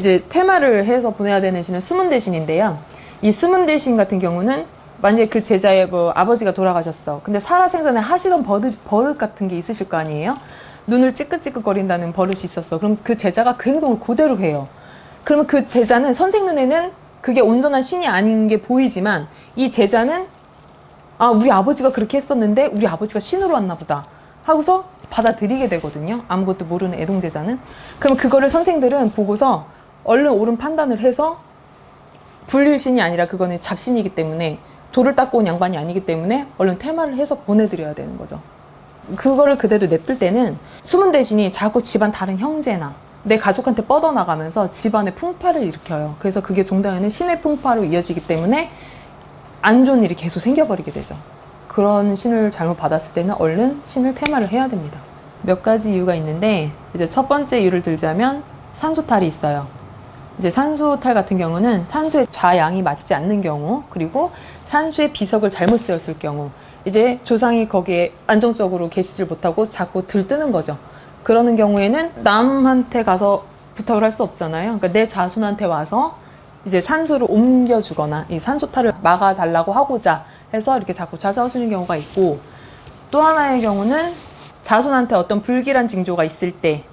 이제 테마를 해서 보내야 되는 신은 수문대신인데요. 이 수문대신 같은 경우는 만약에 그 제자의 뭐 아버지가 돌아가셨어. 근데 살아생전에 하시던 버릇 같은 게 있으실 거 아니에요? 눈을 찌긋찌긋거린다는 버릇이 있었어. 그럼 그 제자가 그 행동을 그대로 해요. 그러면 그 제자는 선생 눈에는 그게 온전한 신이 아닌 게 보이지만 이 제자는 아, 우리 아버지가 그렇게 했었는데 우리 아버지가 신으로 왔나 보다 하고서 받아들이게 되거든요. 아무것도 모르는 애동제자는. 그럼 그거를 선생들은 보고서 얼른 옳은 판단을 해서 불릴신이 아니라 그거는 잡신이기 때문에 돌을 닦고 온 양반이 아니기 때문에 얼른 테마를 해서 보내드려야 되는 거죠. 그거를 그대로 냅둘 때는 수문대신이 자꾸 집안 다른 형제나 내 가족한테 뻗어나가면서 집안의 풍파를 일으켜요. 그래서 그게 종당에는 신의 풍파로 이어지기 때문에 안 좋은 일이 계속 생겨버리게 되죠. 그런 신을 잘못 받았을 때는 얼른 신을 테마를 해야 됩니다. 몇 가지 이유가 있는데 이제 첫 번째 이유를 들자면 산소탈이 있어요. 이제 산소탈 같은 경우는 산소의 좌양이 맞지 않는 경우, 그리고 산소의 비석을 잘못 세웠을 경우, 이제 조상이 거기에 안정적으로 계시질 못하고 자꾸 들뜨는 거죠. 그러는 경우에는 남한테 가서 부탁을 할 수 없잖아요. 그러니까 내 자손한테 와서 이제 산소를 옮겨주거나 이 산소탈을 막아달라고 하고자 해서 이렇게 자꾸 찾아오시는 경우가 있고, 또 하나의 경우는 자손한테 어떤 불길한 징조가 있을 때,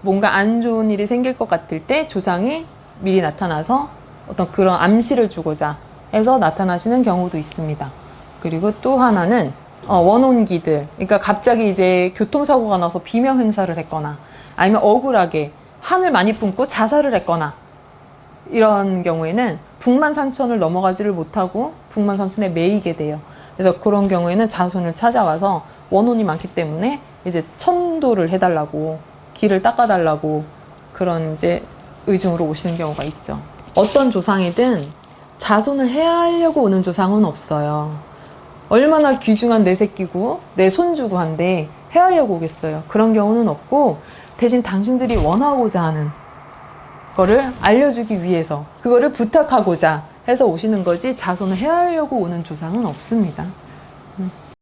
뭔가 안 좋은 일이 생길 것 같을 때 조상이 미리 나타나서 어떤 그런 암시를 주고자 해서 나타나시는 경우도 있습니다. 그리고 또 하나는 원혼기들, 그러니까 갑자기 이제 교통사고가 나서 비명 행사를 했거나 아니면 억울하게 한을 많이 뿜고 자살을 했거나 이런 경우에는 북만산천을 넘어가지를 못하고 북만산천에 매이게 돼요. 그래서 그런 경우에는 자손을 찾아와서 원혼이 많기 때문에 이제 천도를 해달라고, 길을 닦아달라고 그런 이제 의중으로 오시는 경우가 있죠. 어떤 조상이든 자손을 해하려고 오는 조상은 없어요. 얼마나 귀중한 내 새끼고 내 손주고 한데 해하려고 오겠어요. 그런 경우는 없고, 대신 당신들이 원하고자 하는 거를 알려주기 위해서 그거를 부탁하고자 해서 오시는 거지 자손을 해하려고 오는 조상은 없습니다.